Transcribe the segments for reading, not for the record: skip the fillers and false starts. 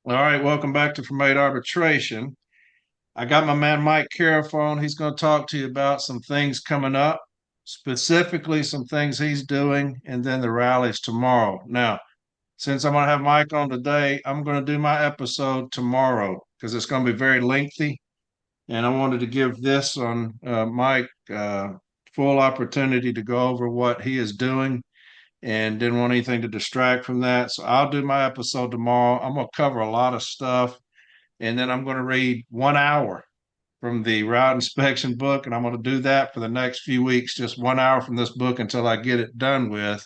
All right, welcome back to From Arbitration. I got my man Mike Cariff on. He's going to talk to you about some things coming up, specifically some things he's doing, and then the rallies tomorrow. Now, since I'm going to have Mike on today, I'm going to do my episode tomorrow because it's going to be very lengthy. And I wanted to give this on Mike full opportunity to go over what he is doing and didn't want anything to distract from that. So I'll do my episode tomorrow. I'm going to cover a lot of stuff, and then I'm going to read 1 hour from the route inspection book, and I'm going to do that for the next few weeks, just 1 hour from this book until I get it done with.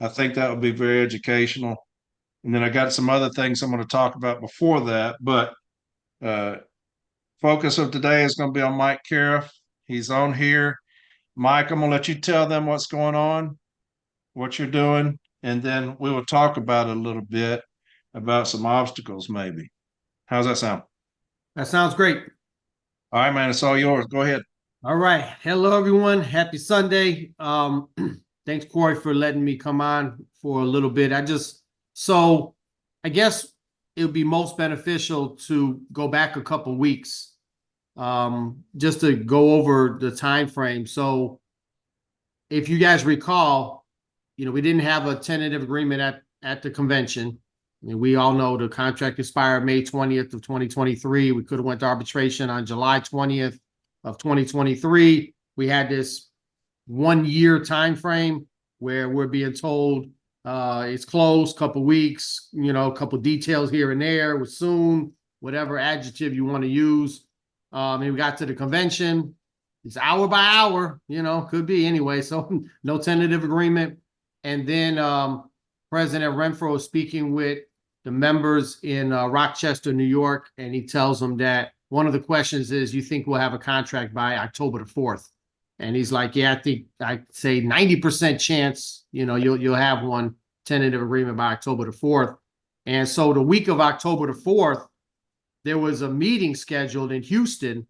I think that would be very educational. And then I got some other things I'm going to talk about before that, but focus of today is going to be on Mike Cariff. He's on here. Mike, I'm going to let you tell them what's going on, what you're doing, and then we will talk about it a little bit about some obstacles, maybe. How's that sound? That sounds great. All right, man, it's all yours. Go ahead. All right. Hello, everyone. Happy Sunday. Thanks, Corey, for letting me come on for a little bit. I guess it would be most beneficial to go back a couple weeks just to go over the time frame. So if you guys recall, we didn't have a tentative agreement at the convention. I mean, we all know the contract expired May 20th of 2023. We could have went to arbitration on July 20th of 2023. We had this 1 year time frame where we're being told it's closed, couple weeks, a couple details here and there, with soon, whatever adjective you want to use. And we got to the convention. It's hour by hour, could be anyway. So no tentative agreement. And then President Renfro is speaking with the members in Rochester, New York, and he tells them that one of the questions is, you think we'll have a contract by October the 4th? And he's like, yeah, I think I'd say 90% chance, you'll have one tentative agreement by October the 4th. And so the week of October the 4th, there was a meeting scheduled in Houston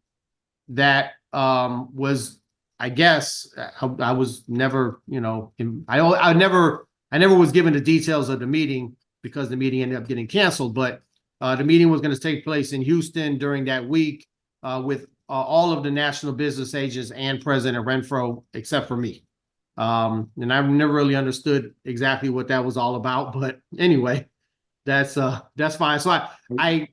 that was, I guess, I was never, I never was given the details of the meeting because the meeting ended up getting canceled. But the meeting was going to take place in Houston during that week with all of the national business agents and President Renfro, except for me. And I've never really understood exactly what that was all about. But anyway, that's fine. So everyone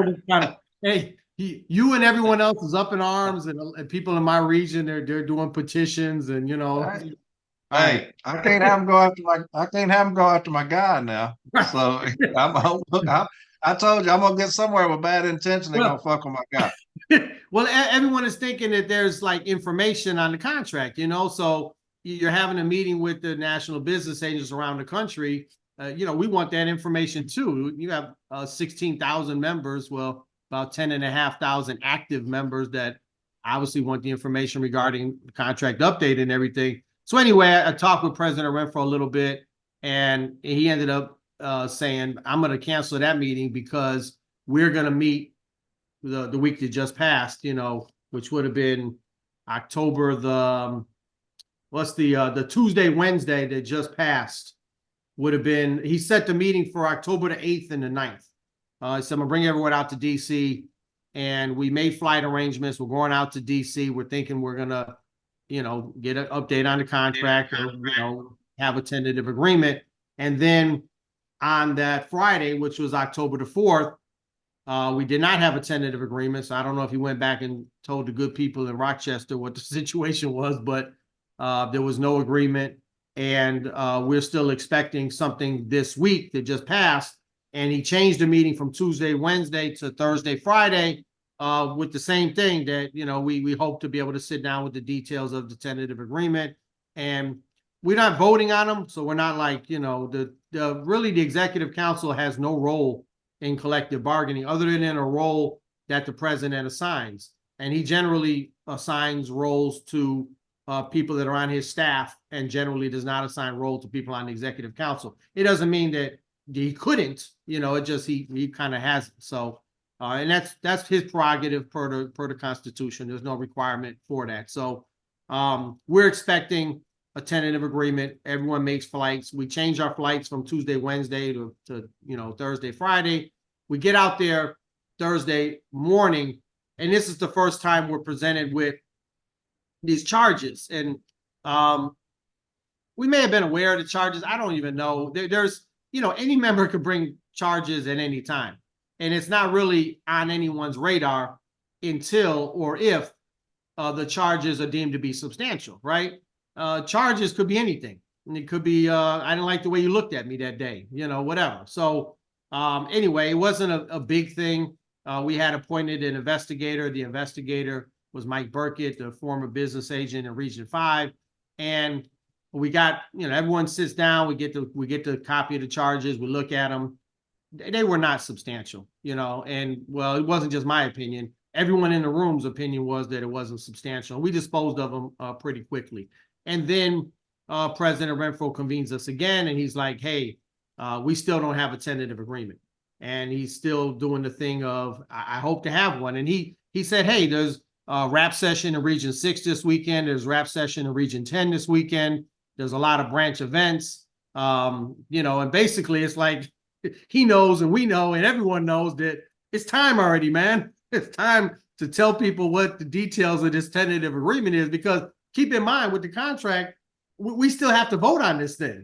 was kind of, hey, you and everyone else is up in arms, and people in my region, they're doing petitions, and Hey, I can't have him go after my guy now. So I told you I'm gonna get somewhere with bad intention. They're gonna fuck with my guy. Well, everyone is thinking that there's like information on the contract, so you're having a meeting with the national business agents around the country. We want that information too. You have 16,000 members. Well, about 10,500 active members that obviously want the information regarding the contract update and everything. So anyway, I talked with President Renfro a little bit, and he ended up saying, I'm going to cancel that meeting because we're going to meet the week that just passed, which would have been October the Tuesday, Wednesday that just passed would have been, he set the meeting for October the 8th and the 9th. So I'm going to bring everyone out to DC, and we made flight arrangements. We're going out to DC. We're thinking we're going to, get an update on the contract or, have a tentative agreement. And then on that Friday, which was October the 4th, we did not have a tentative agreement. So I don't know if he went back and told the good people in Rochester what the situation was, but there was no agreement. And we're still expecting something this week that just passed. And he changed the meeting from Tuesday, Wednesday to Thursday, Friday, with the same thing that, we hope to be able to sit down with the details of the tentative agreement. And we're not voting on them. So we're not like, really the executive council has no role in collective bargaining other than in a role that the president assigns. And he generally assigns roles to people that are on his staff, and generally does not assign role to people on the executive council. It doesn't mean that he couldn't, it just he kind of has it. So and that's his prerogative per the Constitution. There's no requirement for that. So we're expecting a tentative agreement. Everyone makes flights. We change our flights from Tuesday, Wednesday to Thursday, Friday. we get out there Thursday morning, and this is the first time we're presented with these charges. And we may have been aware of the charges. I don't even know. There's, any member could bring charges at any time. And it's not really on anyone's radar until or if the charges are deemed to be substantial, right? Charges could be anything. And it could be, I didn't like the way you looked at me that day, whatever. So anyway, it wasn't a big thing. We had appointed an investigator. The investigator was Mike Burkett, the former business agent in Region 5. And we got, everyone sits down, we get the copy of the charges, we look at them. They were not substantial, and well, it wasn't just my opinion. Everyone in the room's opinion was that it wasn't substantial. We disposed of them pretty quickly. And then President Renfro convenes us again, and he's like, hey, we still don't have a tentative agreement. And he's still doing the thing of, I hope to have one. And he said, hey, there's a rap session in Region 6 this weekend. There's rap session in Region 10 this weekend. There's a lot of branch events, and basically it's like he knows and we know and everyone knows that it's time already, man. It's time to tell people what the details of this tentative agreement is, because keep in mind with the contract, we still have to vote on this thing.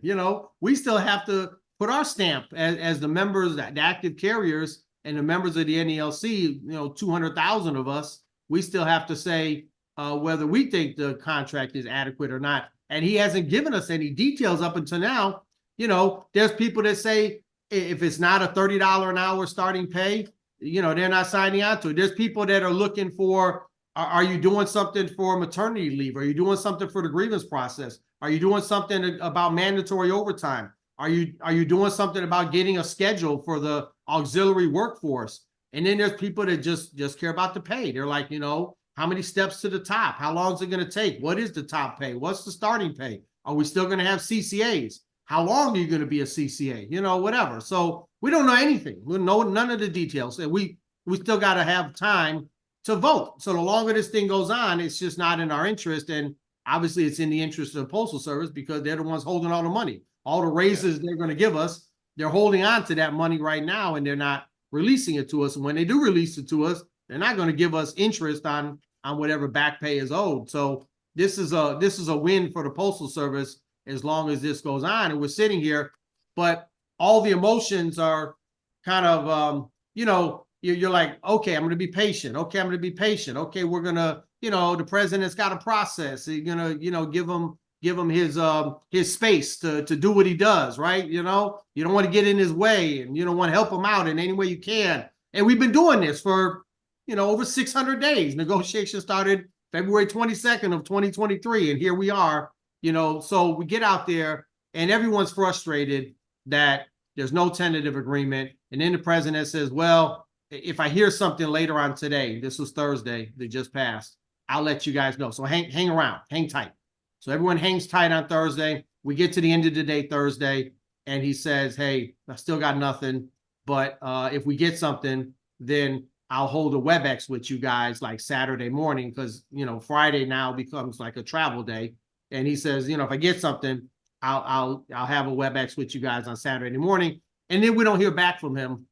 We still have to put our stamp as the members, the active carriers and the members of the NELC, 200,000 of us, we still have to say whether we think the contract is adequate or not. And he hasn't given us any details up until now. There's people that say if it's not a $30 an hour starting pay, they're not signing on to it. There's people that are looking for, are you doing something for maternity leave? Are you doing something for the grievance process? Are you doing something about mandatory overtime? Are you doing something about getting a schedule for the auxiliary workforce? And then there's people that just care about the pay. They're like, how many steps to the top? How long is it going to take? What is the top pay? What's the starting pay? Are we still going to have CCAs? How long are you going to be a CCA? Whatever. So we don't know anything. We know none of the details. And we still got to have time to vote. So the longer this thing goes on, it's just not in our interest. And obviously it's in the interest of the Postal Service, because they're the ones holding all the money. All the raises they're going to give us, they're holding on to that money right now, and they're not releasing it to us. And when they do release it to us, they're not going to give us interest on whatever back pay is owed. So this is a win for the Postal Service as long as this goes on. And we're sitting here, but all the emotions are kind of, you're like, okay, I'm going to be patient. Okay, I'm going to be patient. Okay, we're going to, the president's got a process. You're going to, give him his space to do what he does, right? You don't want to get in his way, and you don't want to help him out in any way you can. And we've been doing this for, over 600 days. Negotiations started February 22nd of 2023, and here we are, so we get out there and everyone's frustrated that there's no tentative agreement. And then the president says, well, if I hear something later on today, this was Thursday that just passed, I'll let you guys know. So hang around, hang tight. So everyone hangs tight on Thursday. We get to the end of the day Thursday, and he says, hey, I still got nothing, but if we get something, then I'll hold a WebEx with you guys like Saturday morning, because, Friday now becomes like a travel day. And he says, if I get something, I'll have a WebEx with you guys on Saturday morning. And then we don't hear back from him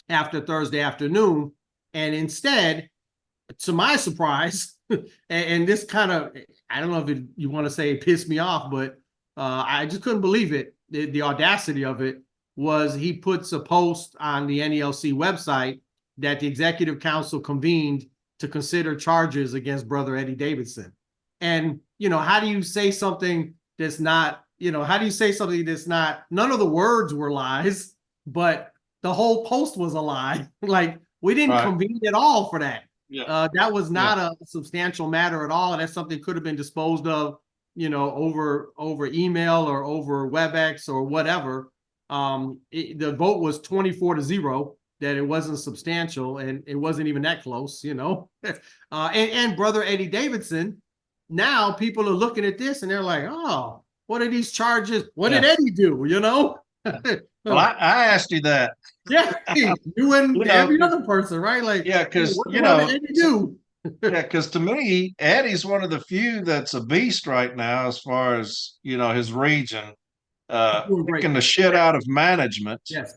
after Thursday afternoon. And instead, to my surprise, and this kind of, I don't know if you want to say it pissed me off, but I just couldn't believe it. The audacity of it was he puts a post on the NELC website that the executive council convened to consider charges against Brother Eddie Davidson. And, how do you say something that's not, how do you say something that's not, none of the words were lies, but the whole post was a lie. Like, we didn't convene at all for that. Yeah. That was not a substantial matter at all. And that's something that could have been disposed of, over email or over WebEx or whatever. The vote was 24-0, that it wasn't substantial, and it wasn't even that close, and Brother Eddie Davidson, now people are looking at this and they're like, oh, what are these charges? What did Eddie do? Well, I asked you that. Yeah, you and every other person, right? Like, because what did Eddie do? Because to me, Eddie's one of the few that's a beast right now, as far as his region, kicking the shit out of management. Yes.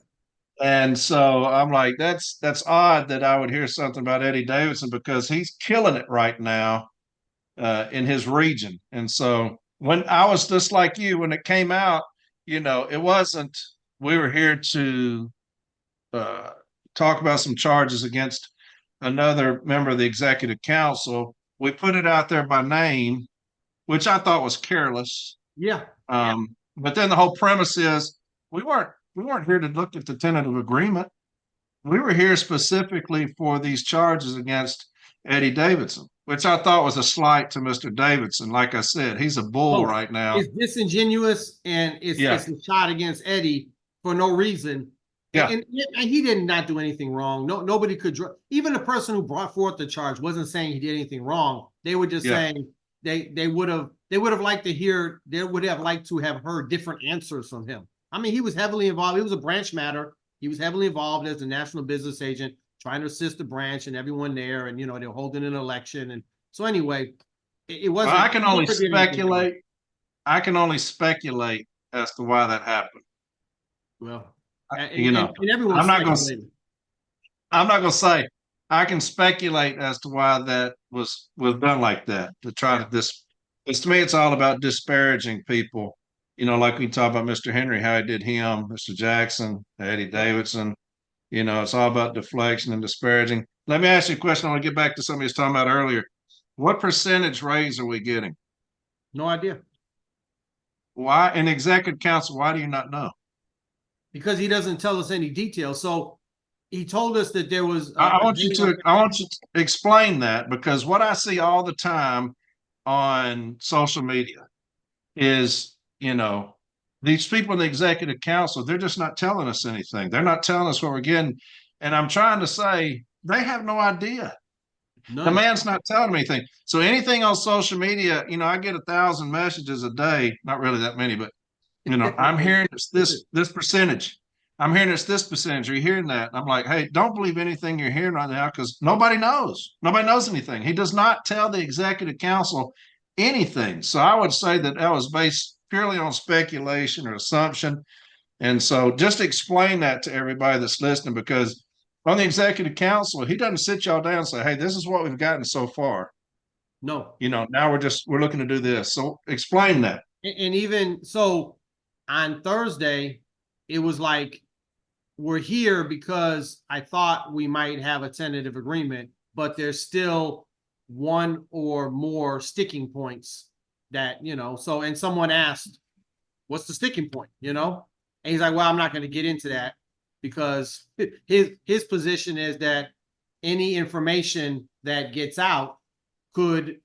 And so I'm like, that's odd that I would hear something about Eddie Davidson because he's killing it right now in his region. And so when I was just like you, when it came out, it wasn't, we were here to uh, talk about some charges against another member of the executive council. We put it out there by name, which I thought was careless. Yeah. But then the whole premise is we weren't here to look at the tentative agreement. We were here specifically for these charges against Eddie Davidson, which I thought was a slight to Mr. Davidson. Like I said, he's a bull Both. right now. It's disingenuous and Yeah, it's a shot against Eddie for no reason. yeah, And he did not do anything wrong. No, nobody could even the person who brought forth the charge wasn't saying he did anything wrong. They were just yeah. saying they would have liked to hear, they would have liked to have heard different answers from him. I mean, he was heavily involved. It was a branch matter. He was heavily involved as the national business agent, trying to assist the branch and everyone there. And they're holding an election. And so anyway, it Well, wasn't. I can only speculate. I can only speculate as to why that happened. Well, You know, and everyone's I'm not going to. speculating. I'm not going to say. I can speculate as to why that was done like that to try to this. Because to me, it's all about disparaging people. Like we talk about Mr. Henry, how he did him, Mr. Jackson, Eddie Davidson. It's all about deflection and disparaging. Let me ask you a question. I want to get back to something you was talking about earlier. What percentage raise are we getting? No idea. Why in executive council? Why do you not know? Because he doesn't tell us any details. So he told us that there was. I want you to explain that because what I see all the time on social media is these people in the executive council, they're just not telling us anything. They're not telling us what we're getting. And I'm trying to say they have no idea. The None. man's not telling me anything. So anything on social media, I get 1,000 messages a day, not really that many, but I'm hearing it's this percentage. I'm hearing it's this percentage. Are you hearing that? And I'm like, hey, don't believe anything you're hearing right now because nobody knows. Nobody knows anything. He does not tell the executive council anything. So I would say that was based purely on speculation or assumption. And so just explain that to everybody that's listening because on the executive council, he doesn't sit y'all down and say, hey, this is what we've gotten so far. No. Now we're looking to do this. So explain that. And even so, on Thursday, it was like, we're here because I thought we might have a tentative agreement, but there's still one or more sticking points that, so, and someone asked, what's the sticking point, And he's like, well, I'm not going to get into that because his position is that any information that gets out could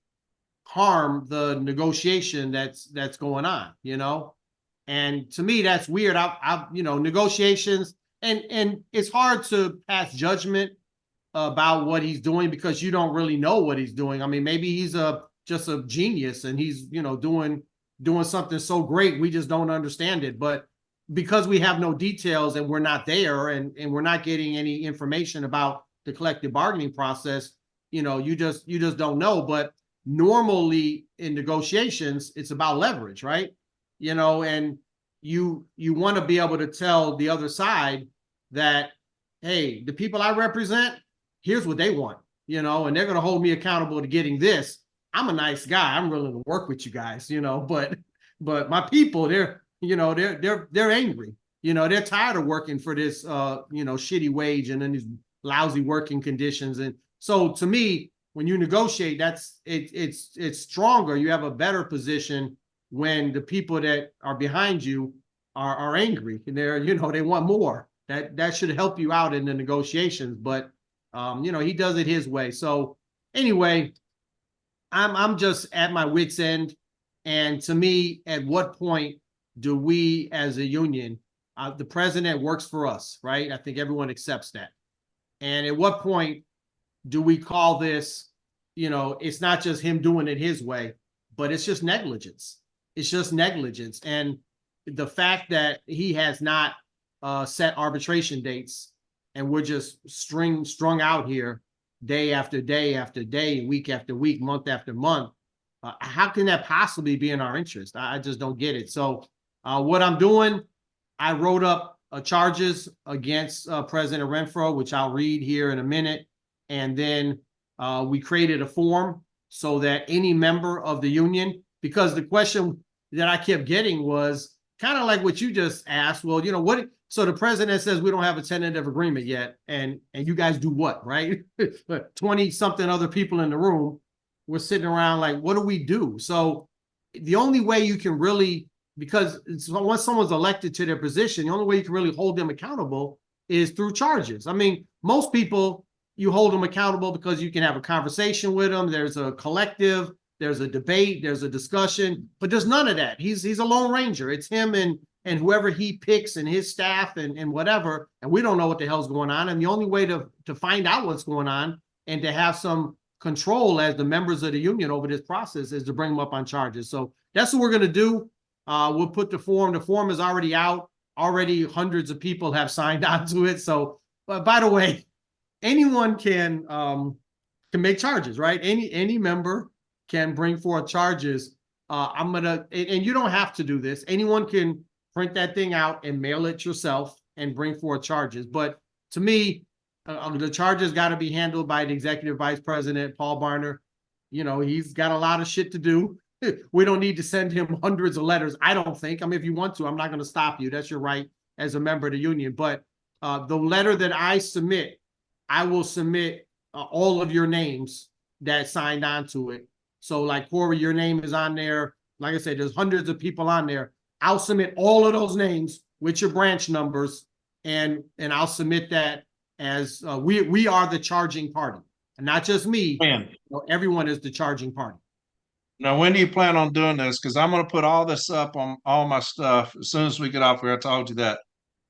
harm the negotiation that's going on, And to me, that's weird. Negotiations, and it's hard to pass judgment about what he's doing because you don't really know what he's doing. I mean, maybe he's just a genius and he's doing something so great we just don't understand it. But because we have no details and we're not there and we're not getting any information about the collective bargaining process, you just don't know. But normally in negotiations, it's about leverage, right? And you want to be able to tell the other side that, hey, the people I represent, here's what they want, and they're going to hold me accountable to getting this. I'm a nice guy. I'm willing to work with you guys, but my people, they're angry. They're tired of working for this, shitty wage and then these lousy working conditions. And so to me, when you negotiate, it's stronger. You have a better position when the people that are behind you are angry and they want more. That should help you out in the negotiations. But he does it his way. So anyway, I'm just at my wit's end. And to me, at what point do we as a union, the president works for us, right? I think everyone accepts that. And at what point do we call this, it's not just him doing it his way, but it's just negligence. It's just negligence. And the fact that he has not set arbitration dates and we're just strung out here day after day after day, week after week, month after month, how can that possibly be in our interest? I just don't get it. So what I'm doing, I wrote up charges against President Renfro, which I'll read here in a minute. And then we created a form so that any member of the union, because the question that I kept getting was kind of like what you just asked. Well, you know, what, so the president says we don't have a tentative agreement yet, and you guys do what, right? 20 something other people in the room. We're sitting around like, what do we do? So the only way you can really, because once someone's elected to their position, the only way you can really hold them accountable is through charges. I mean, most people, you hold them accountable because you can have a conversation with them. There's a collective, there's a debate, there's a discussion, but there's none of that. He's a lone ranger. It's him and whoever he picks and his staff and whatever, and we don't know what the hell's going on. And the only way to find out what's going on and to have some control as the members of the union over this process is to bring them up on charges. So that's what we're going to do. We'll put the form. The form is already out. Already hundreds of people have signed on to it. So, by the way, anyone can make charges, right? Any member can bring forth charges. I'm gonna, and you don't have to do this. Anyone can print that thing out and mail it yourself and bring forth charges. But to me, the charges got to be handled by the executive vice president, Paul Barner. You know, he's got a lot of shit to do. We don't need to send him hundreds of letters, I don't think. I mean, if you want to, I'm not going to stop you. That's your right as a member of the union. But the letter that I submit, I will submit all of your names that signed on to it. So like Corey, your name is on there. Like I said, there's hundreds of people on there. I'll submit all of those names with your branch numbers, and I'll submit that as we are the charging party, and not just me. Man. Everyone is the charging party. Now, when do you plan on doing this? Because I'm going to put all this up on all my stuff as soon as we get off here. I told you that.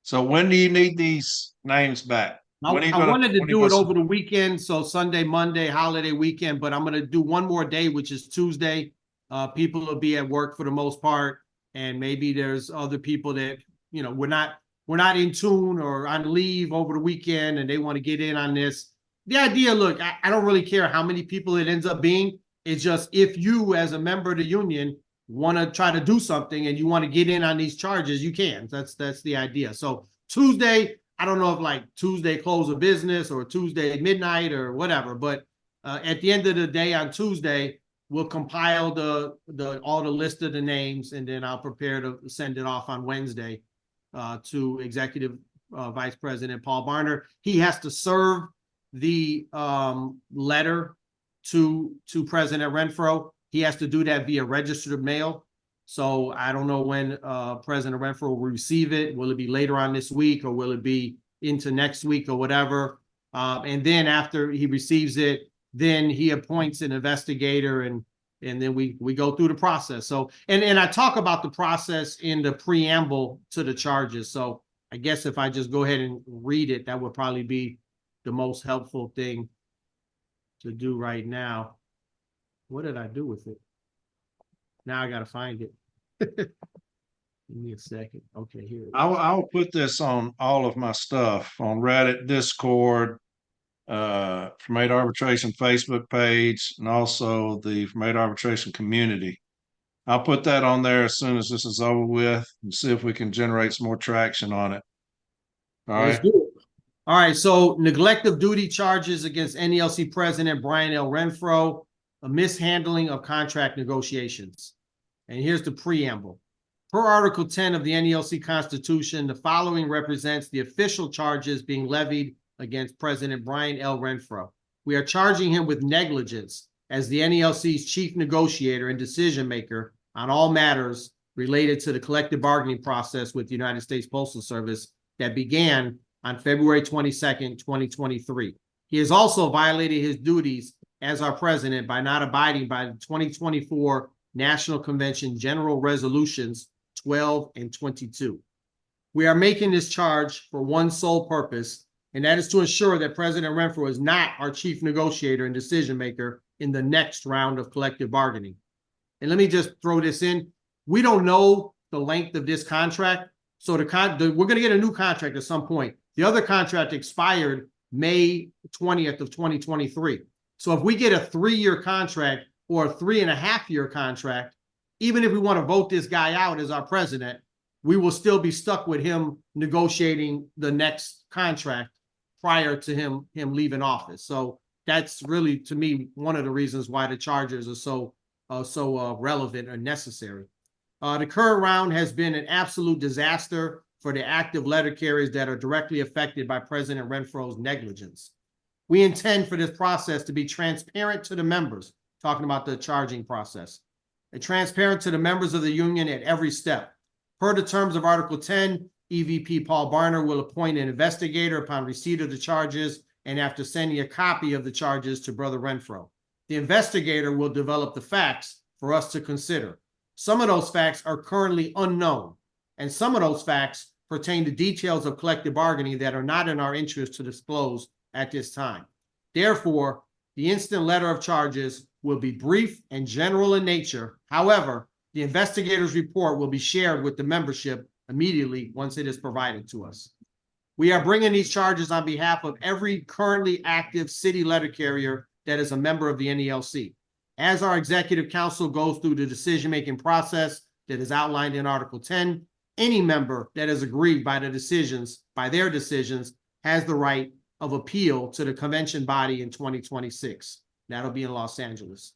So when do you need these names back? I wanted to do it over the weekend, so Sunday, Monday, holiday weekend, but I'm going to do one more day, which is Tuesday. People will be at work for the most part, and maybe there's other people that, you know, we're not in tune or on leave over the weekend, and they want to get in on this. The idea, look, I don't really care how many people it ends up being. It's just if you, as a member of the union, want to try to do something and you want to get in on these charges, you can. That's the idea. So Tuesday, I don't know if like Tuesday close of business or Tuesday midnight or whatever, but at the end of the day on Tuesday, we'll compile all the list of the names, and then I'll prepare to send it off on Wednesday to Executive Vice President Paul Barner. He has to serve the letter to President Renfro. He has to do that via registered mail. So I don't know when President Renfro will receive it. Will it be later on this week, or will it be into next week or whatever? And then after he receives it, then he appoints an investigator, and then we go through the process. So and I talk about the process in the preamble to the charges. So I guess if I just go ahead and read it, that would probably be the most helpful thing to do right now. What did I do with it? Now I got to find it. Give me a second. Okay, here it is. I'll put this on all of my stuff on Reddit, Discord, from Made Arbitration Facebook page, and also the Made Arbitration community. I'll put that on there as soon as this is over with and see if we can generate some more traction on it. All right. Let's do it. All right, so neglect of duty charges against NELC President Brian L. Renfro, a mishandling of contract negotiations. And here's the preamble. Per Article 10 of the NELC Constitution, the following represents the official charges being levied against President Brian L. Renfro. We are charging him with negligence as the NELC's chief negotiator and decision maker on all matters related to the collective bargaining process with the United States Postal Service that began on February 22nd, 2023. He has also violated his duties as our president by not abiding by the 2024 National Convention General Resolutions 12 and 22. We are making this charge for one sole purpose, and that is to ensure that President Renfro is not our chief negotiator and decision maker in the next round of collective bargaining. And let me just throw this in. We don't know the length of this contract, so we're going to get a new contract at some point. The other contract expired May 20th of 2023. So if we get a 3-year contract or a 3.5-year contract, even if we want to vote this guy out as our president, we will still be stuck with him negotiating the next contract prior to him leaving office. So that's really, to me, one of the reasons why the charges are so relevant or necessary. The current round has been an absolute disaster for the active letter carriers that are directly affected by President Renfroe's negligence. We intend for this process to be transparent to the members, talking about the charging process, and transparent to the members of the union at every step. Per the terms of Article 10, EVP Paul Barner will appoint an investigator upon receipt of the charges and after sending a copy of the charges to Brother Renfro. The investigator will develop the facts for us to consider. Some of those facts are currently unknown, and some of those facts pertain to details of collective bargaining that are not in our interest to disclose at this time. Therefore, the instant letter of charges will be brief and general in nature. However, the investigator's report will be shared with the membership immediately once it is provided to us. We are bringing these charges on behalf of every currently active city letter carrier that is a member of the NELC. As our executive council goes through the decision-making process that is outlined in Article 10, any member that is aggrieved by their decisions, has the right of appeal to the convention body in 2026. That'll be in Los Angeles.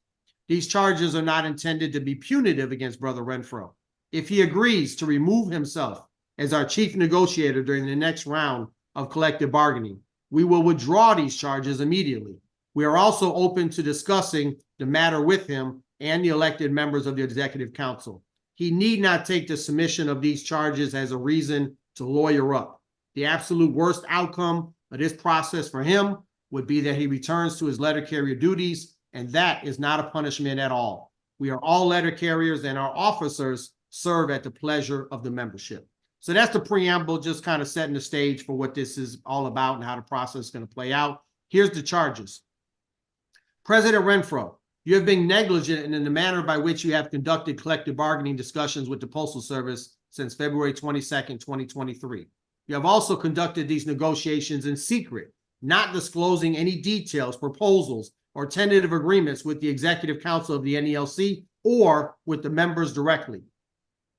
These charges are not intended to be punitive against Brother Renfro. If he agrees to remove himself as our chief negotiator during the next round of collective bargaining, we will withdraw these charges immediately. We are also open to discussing the matter with him and the elected members of the Executive Council. He need not take the submission of these charges as a reason to lawyer up. The absolute worst outcome of this process for him would be that he returns to his letter carrier duties, and that is not a punishment at all. We are all letter carriers, and our officers serve at the pleasure of the membership. So that's the preamble, just kind of setting the stage for what this is all about and how the process is going to play out. Here's the charges. President Renfro, you have been negligent in the manner by which you have conducted collective bargaining discussions with the Postal Service since February 22nd, 2023. You have also conducted these negotiations in secret, not disclosing any details, proposals, or tentative agreements with the Executive Council of the NELC or with the members directly.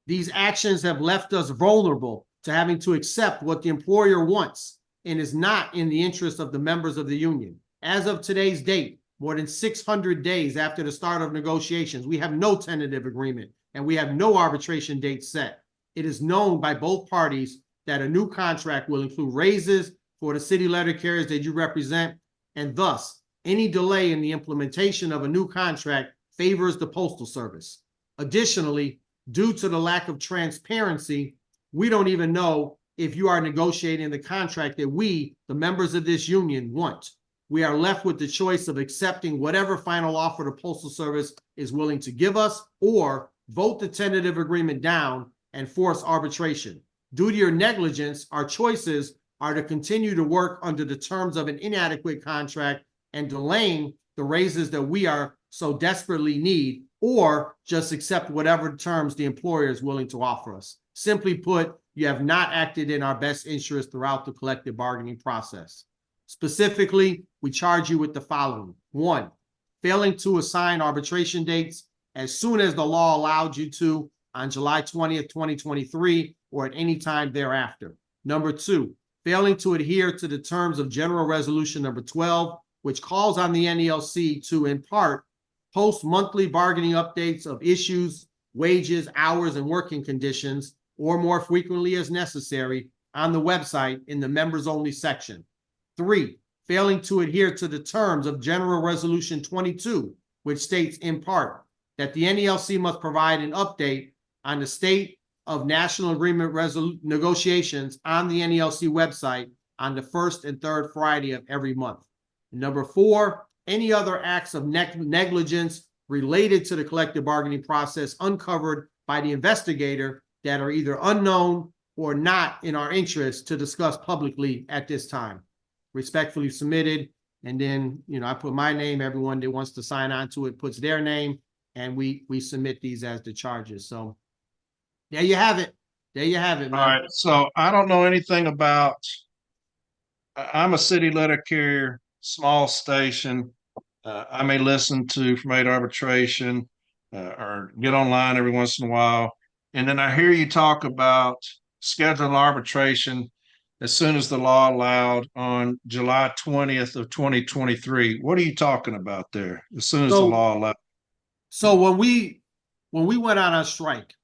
These actions have left us vulnerable to having to accept what the employer wants and is not in the interest of the members of the union. As of today's date, more than 600 days after the start of negotiations, we have no tentative agreement and we have no arbitration date set. It is known by both parties that a new contract will include raises for the city letter carriers that you represent, and thus any delay in the implementation of a new contract favors the Postal Service. Additionally, due to the lack of transparency, we don't even know if you are negotiating the contract that we, the members of this union, want. We are left with the choice of accepting whatever final offer the Postal Service is willing to give us, or vote the tentative agreement down and force arbitration. Due to your negligence, our choices are to continue to work under the terms of an inadequate contract and delaying the raises that we are so desperately need, or just accept whatever terms the employer is willing to offer us. Simply put, you have not acted in our best interest throughout the collective bargaining process. Specifically, we charge you with the following. 1, failing to assign arbitration dates as soon as the law allowed you to on July 20th, 2023, or at any time thereafter. Number 2, failing to adhere to the terms of General Resolution number 12, which calls on the NELC to, in part, post monthly bargaining updates of issues, wages, hours, and working conditions, or more frequently as necessary, on the website in the members-only section. 3, failing to adhere to the terms of General Resolution 22, which states in part that the NELC must provide an update on the state of national agreement negotiations on the NELC website on the first and third Friday of every month. And number 4, any other acts of negligence related to the collective bargaining process uncovered by the investigator that are either unknown or not in our interest to discuss publicly at this time. Respectfully submitted. And then, I put my name. Everyone that wants to sign on to it puts their name, and we submit these as the charges. So there you have it. There you have it, man. All right. So I don't know anything about, I'm a city letter carrier, small station. I may listen to from FATA arbitration or get online every once in a while. And then I hear you talk about scheduling arbitration as soon as the law allowed on July 20th of 2023. What are you talking about there? As soon as the So, law allowed? so when we went out on strike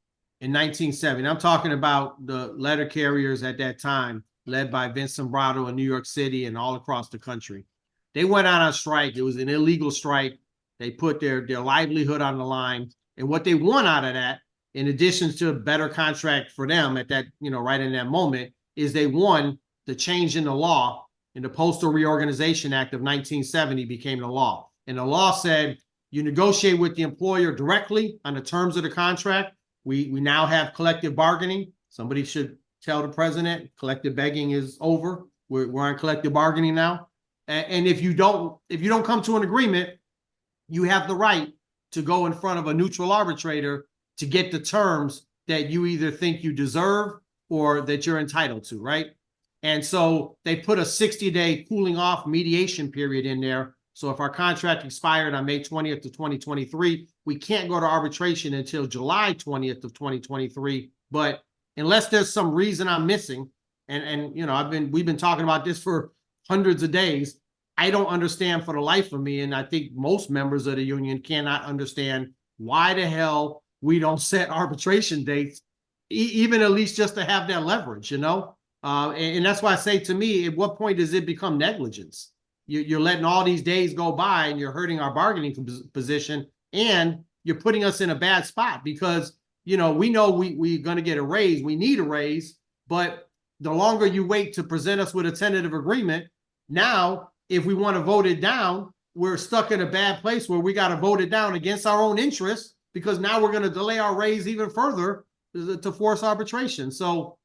in 1970, I'm talking about the letter carriers at that time, led by Vince Sombrado in New York City and all across the country. They went out on strike. It was an illegal strike. They put their livelihood on the line. And what they won out of that, in addition to a better contract for them at that, right in that moment, is they won the change in the law. And the Postal Reorganization Act of 1970 became the law. And the law said you negotiate with the employer directly on the terms of the contract. We now have collective bargaining. Somebody should tell the president collective begging is over. We're on collective bargaining now. And if you don't come to an agreement, you have the right to go in front of a neutral arbitrator to get the terms that you either think you deserve or that you're entitled to, right? And so they put a 60-day cooling off mediation period in there. So if our contract expired on May 20th of 2023, we can't go to arbitration until July 20th of 2023. But unless there's some reason I'm missing, and we've been talking about this for hundreds of days, I don't understand for the life of me, and I think most members of the union cannot understand why the hell we don't set arbitration dates, even at least just to have that leverage, and that's why I say, to me, at what point does it become negligence? You're letting all these days go by and you're hurting our bargaining position, and you're putting us in a bad spot because, we know we're going to get a raise. We need a raise, but the longer you wait to present us with a tentative agreement, now, if we want to vote it down, we're stuck in a bad place where we got to vote it down against our own interests because now we're going to delay our raise even further to force arbitration. So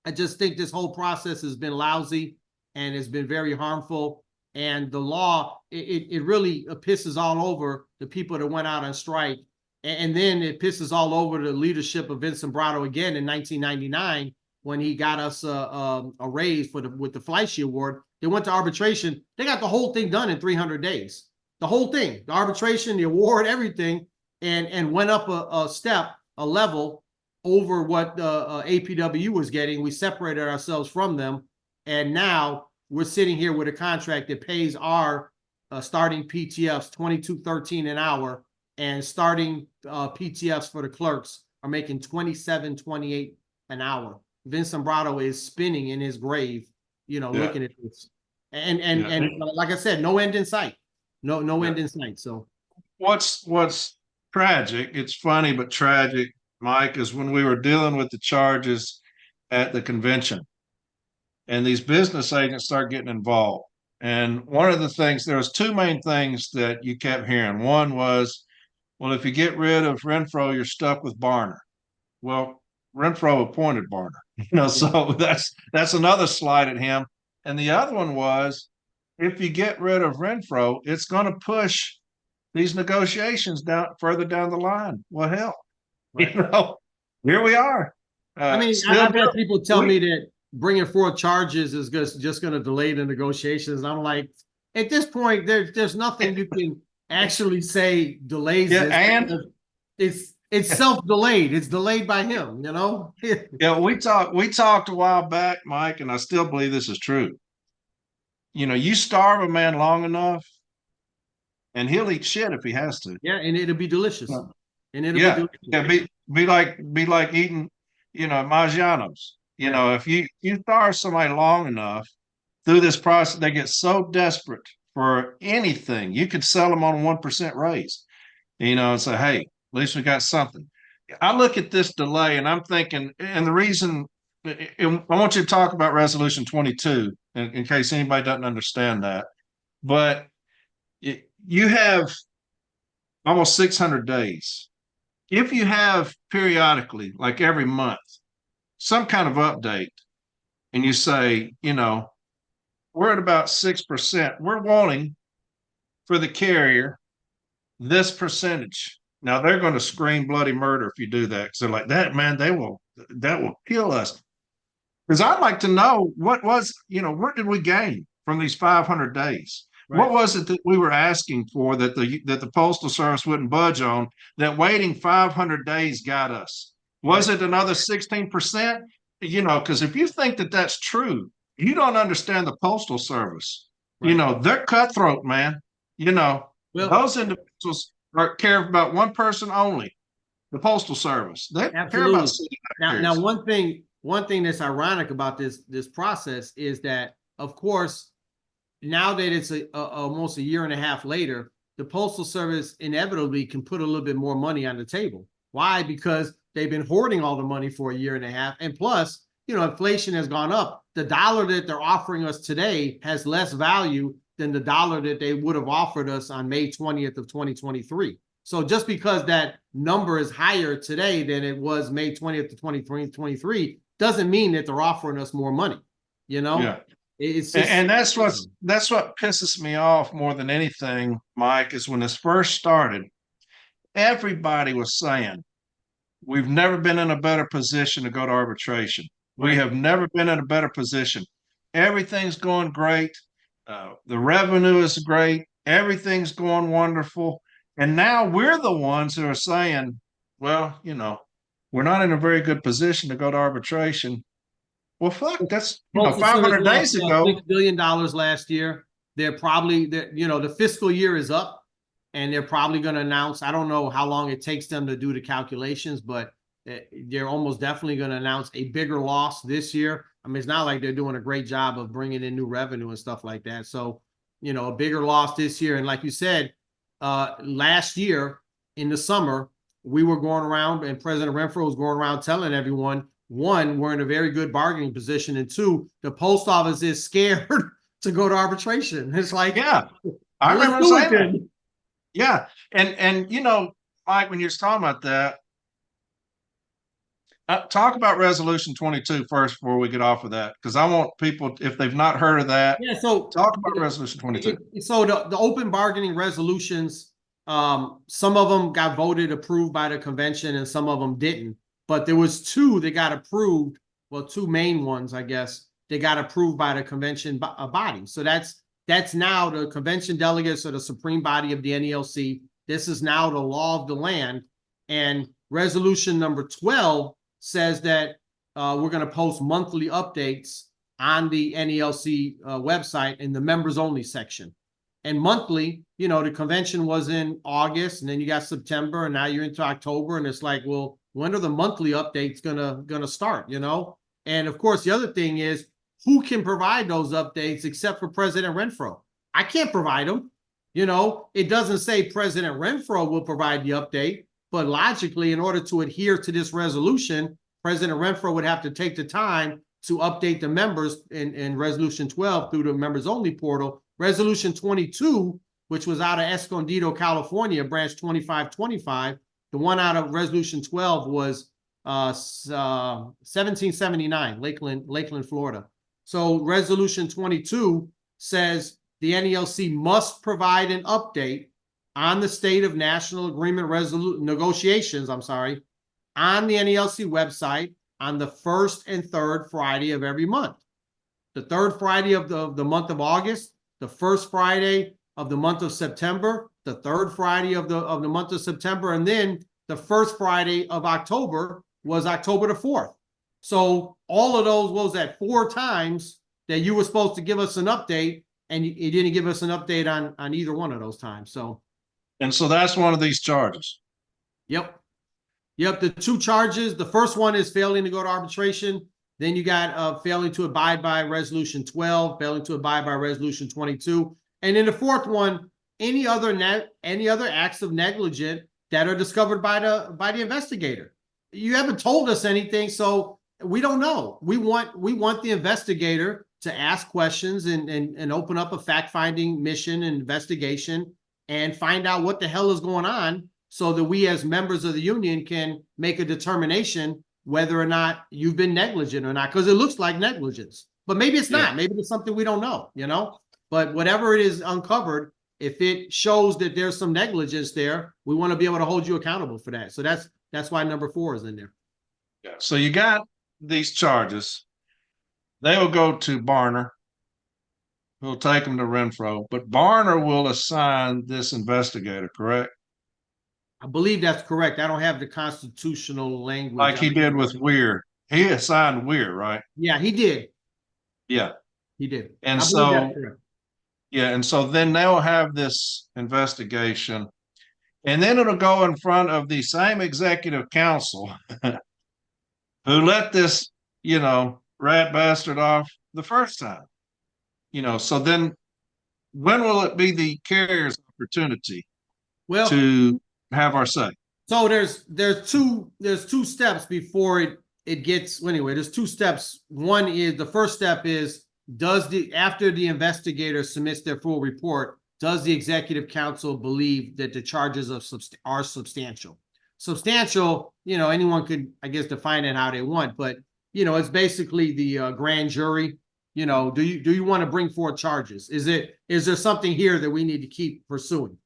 I just think this whole process has been lousy and has been very harmful. And the law, it really pisses all over the people that went out on strike. And then it pisses all over the leadership of Vince Sombrado again in 1999 when he got us a raise with the Fleischie Award. They went to arbitration. They got the whole thing done in 300 days. The whole thing, the arbitration, the award, everything, and went up a level over what APW was getting. We separated ourselves from them, and now we're sitting here with a contract that pays our starting PTFs $22.13 an hour, and starting PTFs for the clerks are making $27.28 an hour. Vince Sombrado is spinning in his grave, looking at this, and like I said, no end in sight, no end in sight. So what's tragic? It's funny but tragic, Mike, is when we were dealing with the charges at the convention, and these business agents start getting involved. And one of the things, there was two main things that you kept hearing. One was, well, if you get rid of Renfro, you're stuck with Barner. Well, Renfro appointed Barner, so that's another slide at him. And the other one was, if you get rid of Renfro, it's going to push these negotiations further down the line. Well, hell, right. Here we are. I've had people tell me that bringing forth charges is just going to delay the negotiations. I'm like, at this point, there's nothing you can actually say delays this. And it's self-delayed. It's delayed by him, Yeah, we talked a while back, Mike, and I still believe this is true. You starve a man long enough, and he'll eat shit if he has to. Yeah, and it'll be delicious. And it'll be delicious. Be like eating, Maggiano's. If you starve somebody long enough through this process, they get so desperate for anything. You could sell them on a 1% raise, and say, hey, at least we got something. I look at this delay and I'm thinking, and the reason, I want you to talk about Resolution 22 in case anybody doesn't understand that. But you have almost 600 days. If you have periodically, like every month, some kind of update, and you say, we're at about 6%, we're wanting for the carrier this percentage. Now they're going to scream bloody murder if you do that, because they're like, that will kill us. Because I'd like to know what did we gain from these 500 days? Right. What was it that we were asking for that the Postal Service wouldn't budge on, that waiting 500 days got us? Was it another 16%? You know, because if you think that that's true, you don't understand the Postal Service. You Right. know, they're cutthroat, man. You know, Well, those individuals care about one person only, the Postal Service. They care about absolutely. city Now, taxpayers. one thing that's ironic about this process is that, of course, now that it's almost a year and a half later, the Postal Service inevitably can put a little bit more money on the table. Why? Because they've been hoarding all the money for a year and a half. And plus, inflation has gone up. The dollar that they're offering us today has less value than the dollar that they would have offered us on May 20th of 2023. So just because that number is higher today than it was May 20th to 2023 doesn't mean that they're offering us more money. You know, Yeah. it's just, And that's what pisses me off more than anything, Mike, is when this first started, everybody was saying, we've never been in a better position to go to arbitration. We right. have never been in a better position. Everything's going great. The revenue is great. Everything's going wonderful. And now we're the ones who are saying, well, we're not in a very good position to go to arbitration. Well, fuck, that's, Postal Service 500 lost days ago. $6 billion last year. They're probably, the fiscal year is up, and they're probably going to announce. I don't know how long it takes them to do the calculations, but they're almost definitely going to announce a bigger loss this year. I mean, it's not like they're doing a great job of bringing in new revenue and stuff like that. So, a bigger loss this year. And like you said, last year in the summer, we were going around, and President Renfro was going around telling everyone, one, we're in a very good bargaining position, and two, the post office is scared to go to arbitration. It's like, Yeah, I let's remember do it saying that. then. Yeah. And Mike, when you're talking about that, talk about resolution 22 first before we get off of that, because I want people, if they've not heard of that, Yeah, so talk about resolution 22. the open bargaining resolutions, some of them got voted approved by the convention and some of them didn't. But there was two that got approved. Well, two main ones, I guess, they got approved by the convention body. So that's now the convention delegates are the supreme body of the NELC. This is now the law of the land. And resolution number 12 says that we're going to post monthly updates on the NELC website in the members only section. And monthly, the convention was in August, and then you got September, and now you're into October, and it's like, well, when are the monthly updates gonna start? And of course, the other thing is, who can provide those updates except for President Renfro? I can't provide them. It doesn't say President Renfro will provide the update, but logically, in order to adhere to this resolution, President Renfro would have to take the time to update the members in Resolution 12 through the members only portal. Resolution 22, which was out of Escondido, California, branch 2525, the one out of Resolution 12 was 1779, Lakeland, Florida. So Resolution 22 says the NELC must provide an update on the state of national agreement negotiations, on the NELC website on the first and third Friday of every month. The third Friday of the month of August, the first Friday of the month of September, the third Friday of the month of September, and then the first Friday of October was October the 4th. So all of those, what was that, 4 times that you were supposed to give us an update, and you didn't give us an update on either one of those times. And so that's one of these charges. Yep. The 2 charges. The first one is failing to go to arbitration. Then you got failing to abide by Resolution 12, failing to abide by Resolution 22. And then the fourth one, any other acts of negligence that are discovered by the investigator. You haven't told us anything, so we don't know. We want the investigator to ask questions and open up a fact-finding mission and investigation and find out what the hell is going on, so that we as members of the union can make a determination whether or not you've been negligent or not, because it looks like negligence. But maybe it's not. Maybe it's something we don't know, But whatever it is uncovered, if it shows that there's some negligence there, we want to be able to hold you accountable for that. So that's why number 4 is in there. Yeah. So you got these charges. They will go to Barner. We'll take them to Renfro, but Barner will assign this investigator, correct? I believe that's correct. I don't have the constitutional language. like he did with Weir. He assigned Weir, right? Yeah, he did. Yeah. He did. And I believe that's so, correct. yeah, and so then they'll have this investigation, and then it'll go in front of the same executive council who let this, rat bastard off the first time. So then when will it be the carrier's opportunity Well, to have our say? so there's two steps before it gets well, anyway. There's two steps. One is the first step is after the investigator submits their full report, does the executive council believe that the charges are substantial? Substantial, anyone could, I guess, define it how they want, but it's basically the grand jury. Do you want to bring forth charges? Is there something here that we need to keep pursuing?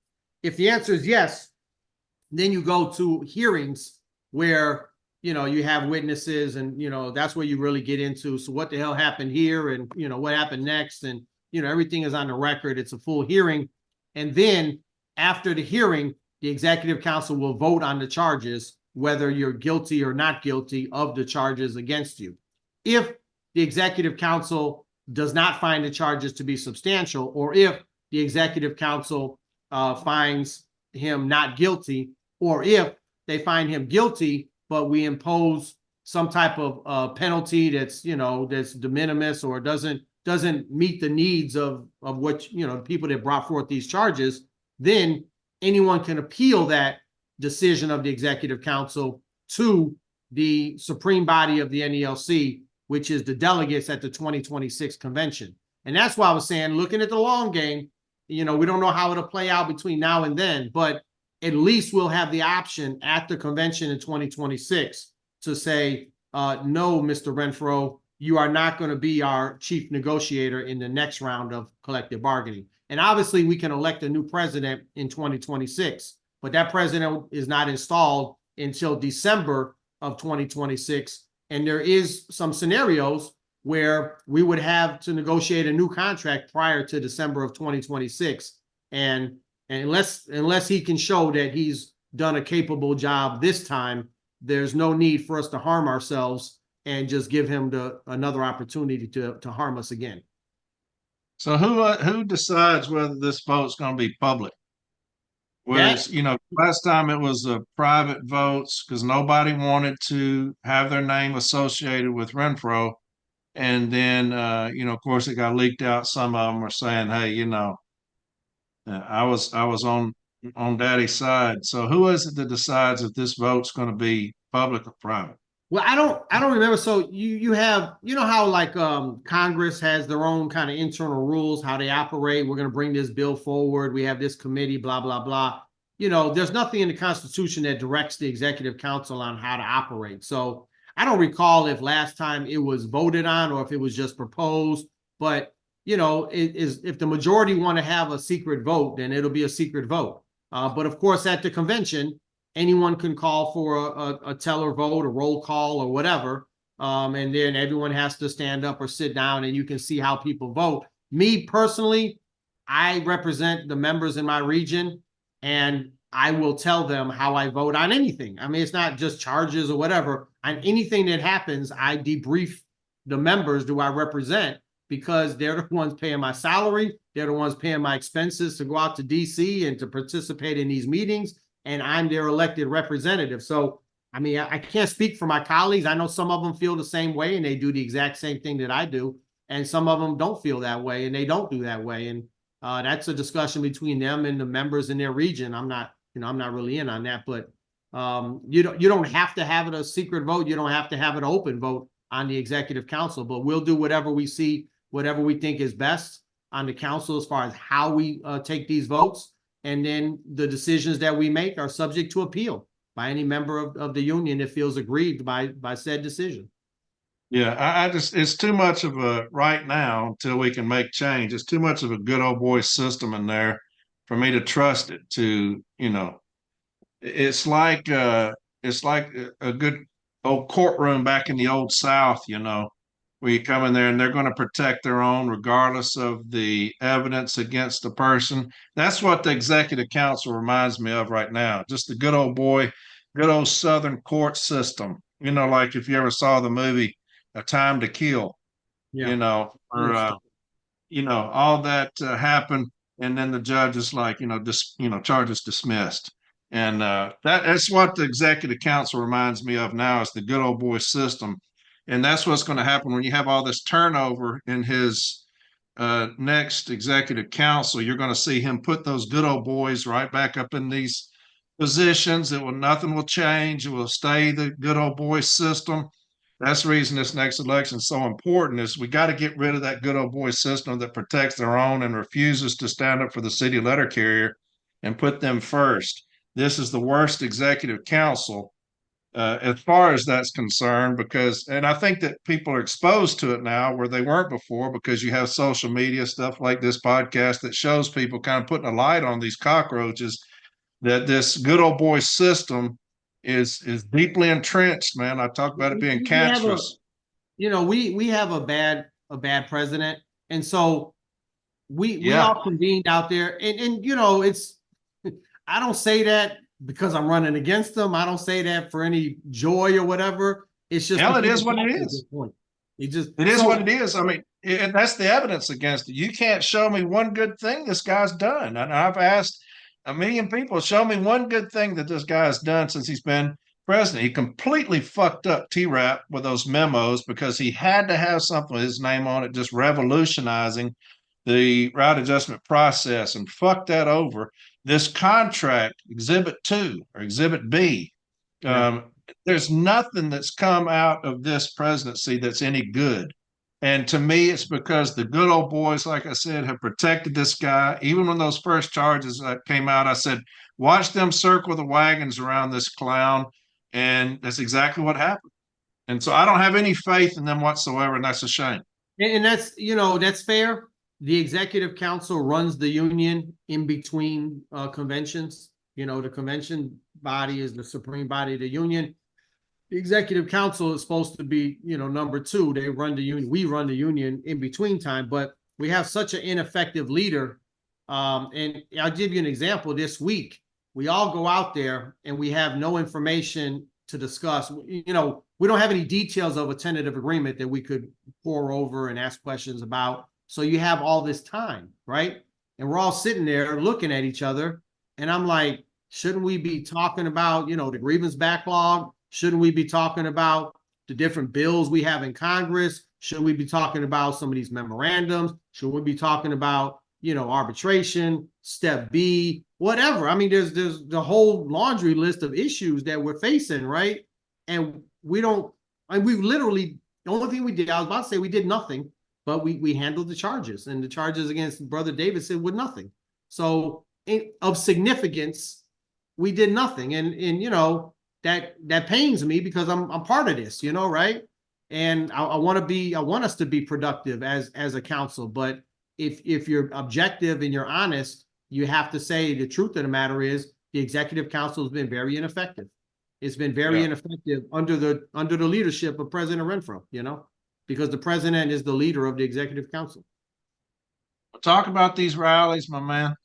If the answer is yes, then you go to hearings where you have witnesses, and that's where you really get into, so what the hell happened here, and what happened next, and everything is on the record. It's a full hearing. And then after the hearing, the executive council will vote on the charges, whether you're guilty or not guilty of the charges against you. If the executive council does not find the charges to be substantial, or if the executive council finds him not guilty, or if they find him guilty, but we impose some type of penalty that's de minimis, or doesn't meet the needs of what people that brought forth these charges, then anyone can appeal that decision of the executive council to the supreme body of the NELC, which is the delegates at the 2026 convention. And that's why I was saying, looking at the long game, we don't know how it'll play out between now and then, but at least we'll have the option at the convention in 2026 to say, no, Mr. Renfro, you are not going to be our chief negotiator in the next round of collective bargaining. And obviously we can elect a new president in 2026, but that president is not installed until December of 2026. And there is some scenarios where we would have to negotiate a new contract prior to December of 2026. And unless he can show that he's done a capable job this time, there's no need for us to harm ourselves and just give him another opportunity to harm us again. So who decides whether this vote's going to be public? Whereas, last time it was a private votes because nobody wanted to have their name associated with Renfro. And then, of course, it got leaked out. Some of them were saying, "Hey, I was on Daddy's side." So, who is it that decides if this vote's going to be public or private? Well, I don't remember. So you have, how like Congress has their own kind of internal rules, how they operate. We're going to bring this bill forward. We have this committee, blah, blah, blah. There's nothing in the Constitution that directs the executive council on how to operate. So I don't recall if last time it was voted on or if it was just proposed. But, if the majority want to have a secret vote, then it'll be a secret vote. But of course, at the convention, anyone can call for a teller vote, a roll call, or whatever. And then everyone has to stand up or sit down, and you can see how people vote. Me personally, I represent the members in my region, and I will tell them how I vote on anything. I mean, it's not just charges or whatever. On anything that happens, I debrief the members who I represent, because they're the ones paying my salary. They're the ones paying my expenses to go out to DC and to participate in these meetings. And I'm their elected representative. So, I mean, I can't speak for my colleagues. I know some of them feel the same way and they do the exact same thing that I do. And some of them don't feel that way and they don't do that way. And that's a discussion between them and the members in their region. I'm not really in on that, but you don't have to have it a secret vote. You don't have to have an open vote on the executive council, but we'll do whatever we think is best on the council as far as how we take these votes. And then the decisions that we make are subject to appeal by any member of the union that feels aggrieved by said decision. Yeah, I just, it's too much of a, right now, until we can make change, it's too much of a good old boy system in there for me to trust it to, it's like a good old courtroom back in the old South, where you come in there and they're going to protect their own regardless of the evidence against the person. That's what the executive council reminds me of right now. Just the good old boy, good old Southern court system. You know, like if you ever saw the movie A Time to Kill, Yeah. or all that happened, and then the judge is like, charges dismissed. And that's what the executive council reminds me of now is the good old boy system. And that's what's going to happen when you have all this turnover in his next executive council. You're going to see him put those good old boys right back up in these positions. Nothing will change. It will stay the good old boy system. That's the reason this next election is so important is we got to get rid of that good old boy system that protects their own and refuses to stand up for the city letter carrier and put them first. This is the worst executive council as far as that's concerned, and I think that people are exposed to it now where they weren't before because you have social media stuff like this podcast that shows people kind of putting a light on these cockroaches, that this good old boy system is deeply entrenched, man. I talk about it being cancerous. We have a bad president, and so we all convened out there, and it's I don't say that because I'm running against them. I don't say that for any joy or whatever. It's just it is what it is. It is what it is. I mean, and that's the evidence against it. You can't show me one good thing this guy's done. And I've asked a million people, show me one good thing that this guy's done since he's been president. He completely fucked up TRAP with those memos because he had to have something with his name on it, just revolutionizing the route adjustment process, and fucked that over. This contract, Exhibit 2 or Exhibit B, there's nothing that's come out of this presidency that's any good. And to me, it's because the good old boys, like I said, have protected this guy. Even when those first charges came out, I said, watch them circle the wagons around this clown. And that's exactly what happened. And so I don't have any faith in them whatsoever, and that's a shame. And that's fair. The executive council runs the union in between conventions. The convention body is the supreme body of the union. The executive council is supposed to be, number two. They run the union. We run the union in between time, but we have such an ineffective leader. And I'll give you an example. This week, we all go out there and we have no information to discuss. We don't have any details of a tentative agreement that we could pour over and ask questions about. So you have all this time, right? And we're all sitting there looking at each other. And I'm like, shouldn't we be talking about, the grievance backlog? Shouldn't we be talking about the different bills we have in Congress? Shouldn't we be talking about some of these memorandums? Should we be talking about, arbitration, step B, whatever? I mean, there's the whole laundry list of issues that we're facing, right? And we literally, the only thing we did, I was about to say we did nothing, but we handled the charges, and the charges against Brother Davidson with nothing. So of significance, we did nothing. And that pains me because I'm part of this, right? And I want us to be productive as a council. But if you're objective and you're honest, you have to say the truth of the matter is the executive council has been very ineffective. It's been very ineffective under the leadership of President Renfro, because the president is the leader of the executive council. Talk about these rallies, my man.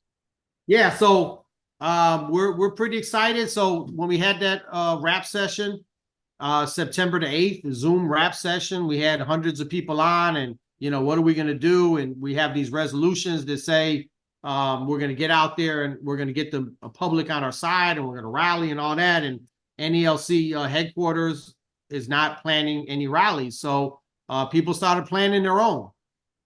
Yeah, so we're pretty excited. So when we had that rap session, September the 8th, the Zoom rap session, we had hundreds of people on, and what are we going to do? And we have these resolutions that say we're going to get out there and we're going to get the public on our side, and we're going to rally and all that. And NELC headquarters is not planning any rallies. So people started planning their own.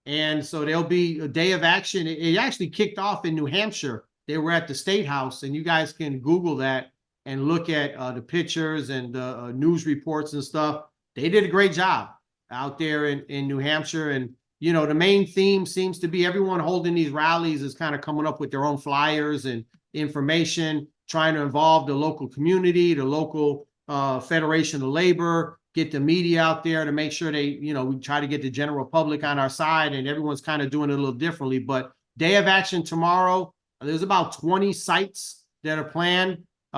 And so there'll be a day of action. It actually kicked off in New Hampshire. They were at the State House, and you guys can Google that and look at the pictures and the news reports and stuff. They did a great job out there in New Hampshire. And, the main theme seems to be everyone holding these rallies is kind of coming up with their own flyers and information, trying to involve the local community, the local Federation of Labor, get the media out there to make sure we try to get the general public on our side, and everyone's kind of doing it a little differently. But day of action tomorrow, there's about 20 sites that are planned.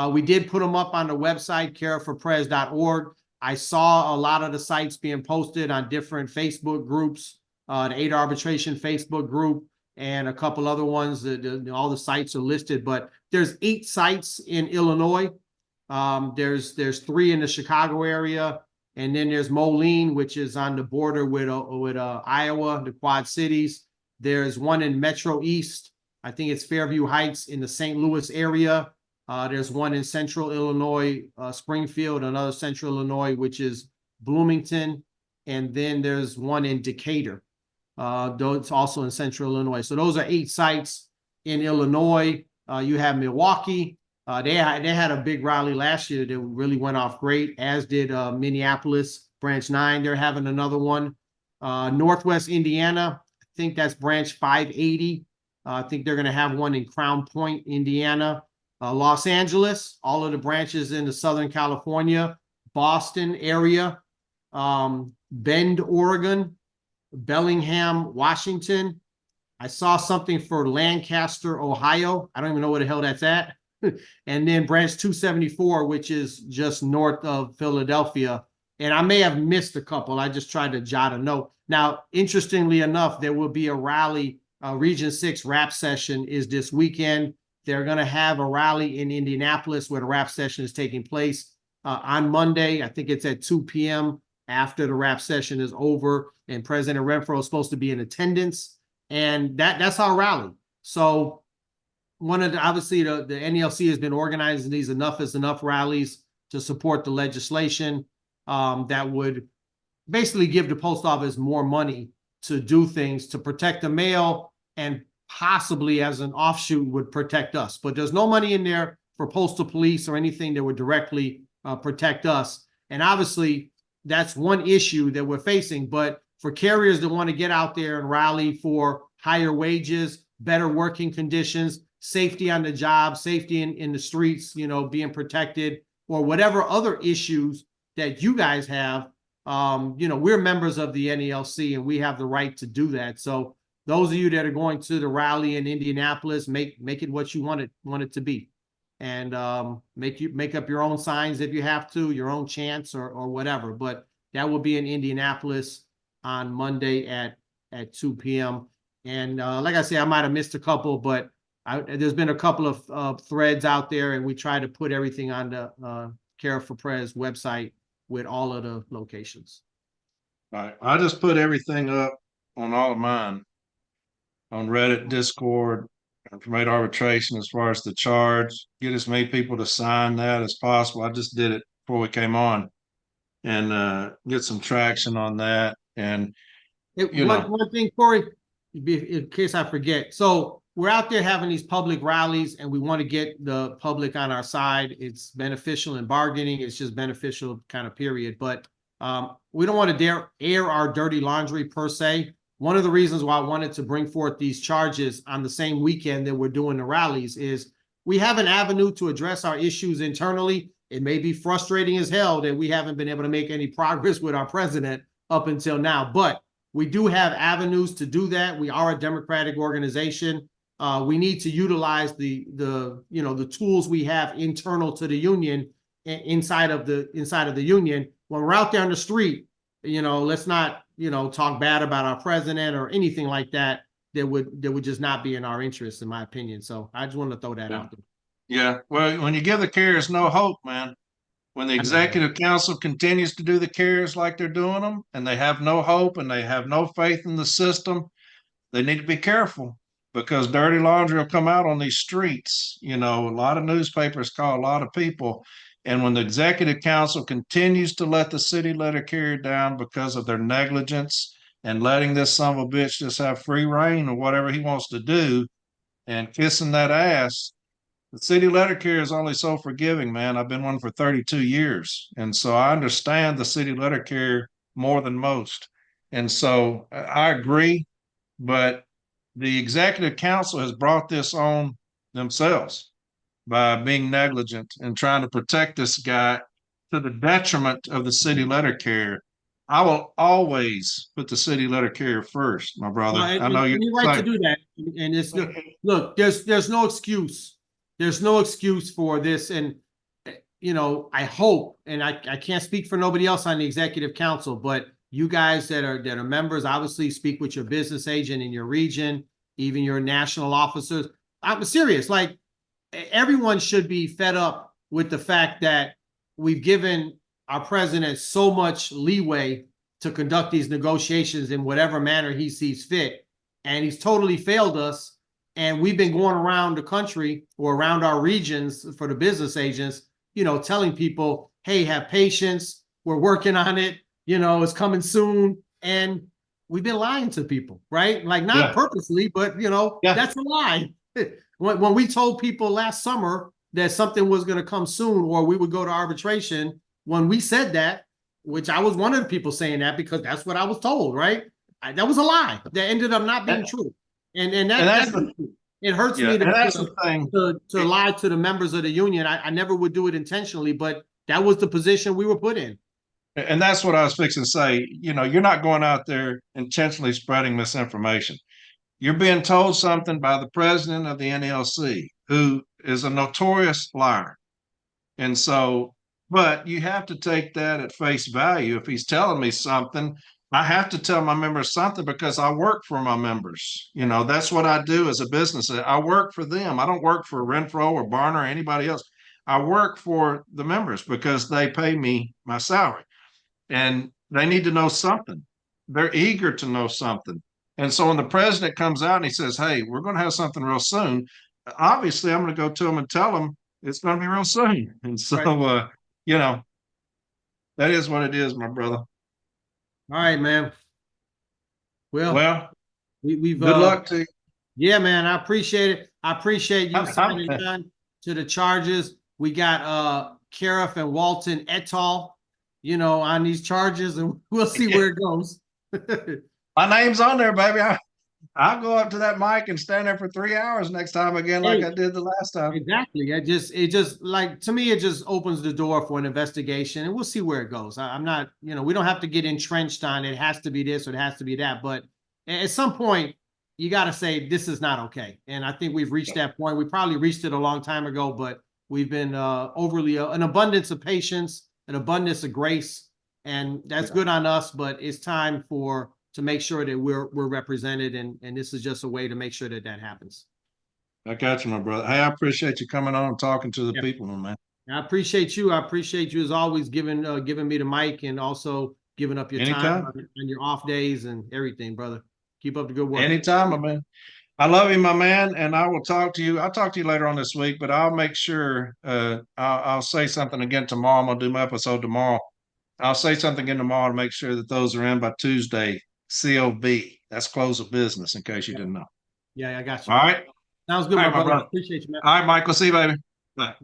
We did put them up on the website, careforprez.org. I saw a lot of the sites being posted on different Facebook groups, the 8 Arbitration Facebook group, and a couple other ones that all the sites are listed. But there's 8 sites in Illinois. There's 3 in the Chicago area, and then there's Moline, which is on the border with Iowa, the Quad Cities. There's one in Metro East. I think it's Fairview Heights in the St. Louis area. There's one in Central Illinois, Springfield, another Central Illinois, which is Bloomington, and then there's one in Decatur. Though it's also in Central Illinois. So those are 8 sites in Illinois. You have Milwaukee. They had a big rally last year that really went off great, as did Minneapolis, Branch 9. They're having another one. Northwest Indiana, I think that's Branch 580. I think they're going to have one in Crown Point, Indiana. Los Angeles, all of the branches in the Southern California, Boston area, Bend, Oregon, Bellingham, Washington. I saw something for Lancaster, Ohio. I don't even know where the hell that's at. And then Branch 274, which is just north of Philadelphia. And I may have missed a couple. I just tried to jot a note. Now, interestingly enough, there will be a rally. Region 6 rap session is this weekend. They're going to have a rally in Indianapolis where the rap session is taking place on Monday. I think it's at 2 p.m. after the rap session is over, and President Renfro is supposed to be in attendance. And that's our rally. So obviously the NELC has been organizing these Enough is Enough rallies to support the legislation that would basically give the post office more money to do things to protect the mail, and possibly as an offshoot would protect us. But there's no money in there for postal police or anything that would directly protect us. And obviously that's one issue that we're facing. But for carriers that want to get out there and rally for higher wages, better working conditions, safety on the job, safety in the streets, being protected, or whatever other issues that you guys have, we're members of the NELC and we have the right to do that. So those of you that are going to the rally in Indianapolis, make it what you want it to be, and make up your own signs if you have to, your own chants or whatever. But that will be in Indianapolis on Monday at 2 p.m. And like I say, I might have missed a couple, but there's been a couple of threads out there, and we try to put everything on the Care for Prez website with all of the locations. All right. I just put everything up on all of mine on Reddit, Discord, and promote arbitration as far as the charge. Get as many people to sign that as possible. I just did it before we came on, and get some traction on that. And one thing, Corey, in case I forget. So we're out there having these public rallies, and we want to get the public on our side. It's beneficial in bargaining. It's just beneficial kind of period. But we don't want to dare air our dirty laundry per se. One of the reasons why I wanted to bring forth these charges on the same weekend that we're doing the rallies is we have an avenue to address our issues internally. It may be frustrating as hell that we haven't been able to make any progress with our president up until now, but we do have avenues to do that. We are a democratic organization. We need to utilize the tools we have internal to the union, inside of the union. When we're out there on the street, let's not talk bad about our president or anything like that. That would just not be in our interest, in my opinion. So I just wanted to throw that out there. Yeah, well, when you give the carriers no hope, man, when the executive council continues to do the carriers like they're doing them, and they have no hope and they have no faith in the system, they need to be careful, because dirty laundry will come out on these streets. A lot of newspapers call a lot of people. And when the executive council continues to let the city letter carrier down because of their negligence and letting this son of a bitch just have free reign or whatever he wants to do and kissing that ass, the city letter carrier is only so forgiving, man. I've been one for 32 years. And so I understand the city letter carrier more than most. And so I agree, but the executive council has brought this on themselves by being negligent and trying to protect this guy to the detriment of the city letter carrier. I will always put the city letter carrier first, my brother. I know you're right to do that. And look, there's no excuse. There's no excuse for this. And I hope, and I can't speak for nobody else on the executive council, but you guys that are members, obviously speak with your business agent in your region, even your national officers. I'm serious. Like, everyone should be fed up with the fact that we've given our president so much leeway to conduct these negotiations in whatever manner he sees fit. And he's totally failed us. And we've been going around the country or around our regions for the business agents, telling people, hey, have patience. We're working on it. It's coming soon. And we've been lying to people, right? Like, not purposely, but, that's a lie. When we told people last summer that something was going to come soon or we would go to arbitration, when we said that, which I was one of the people saying that because that's what I was told, right? That was a lie that ended up not being true. And it hurts me to lie to the members of the union. I never would do it intentionally, but that was the position we were put in. And that's what I was fixing to say. You're not going out there intentionally spreading misinformation. You're being told something by the president of the NLC, who is a notorious liar. And so, but you have to take that at face value. If he's telling me something, I have to tell my members something because I work for my members. That's what I do as a business. I work for them. I don't work for Renfro or Barner or anybody else. I work for the members because they pay me my salary and they need to know something. They're eager to know something. And so when the president comes out and he says, hey, we're going to have something real soon, obviously I'm going to go to him and tell him it's going to be real soon. And so, right. That is what it is, my brother. All right, man. Well, we've good luck to you. Yeah, man. I appreciate it. I appreciate you signing on to the charges. We got Cariff and Walton et al., on these charges, and we'll see where it goes. My name's on there, baby. I'll go up to that mic and stand there for 3 hours next time again, like I did the last time. Exactly. It just like, to me, it just opens the door for an investigation, and we'll see where it goes. I'm not, we don't have to get entrenched on it has to be this or it has to be that, but at some point you got to say this is not okay. And I think we've reached that point. We probably reached it a long time ago, but we've been overly an abundance of patience, an abundance of grace, and that's good on us. But it's time to make sure that we're represented, and this is just a way to make sure that happens. I got you, my brother. Hey, I appreciate you coming on and talking to the people, man. I appreciate you. I appreciate you as always giving me the mic and also giving up your time on your off days and everything, brother. Keep up the good work. Anytime, my man. I love you, my man, and I will talk to you. I'll talk to you later on this week, but I'll make sure I'll say something again tomorrow. I'm gonna do my episode tomorrow. I'll say something again tomorrow to make sure that those are in by Tuesday. COB. That's close of business, in case you didn't know. Yeah, I got you. All right. Sounds good, my brother. Appreciate you, man. All right, Michael. See you, baby. Bye.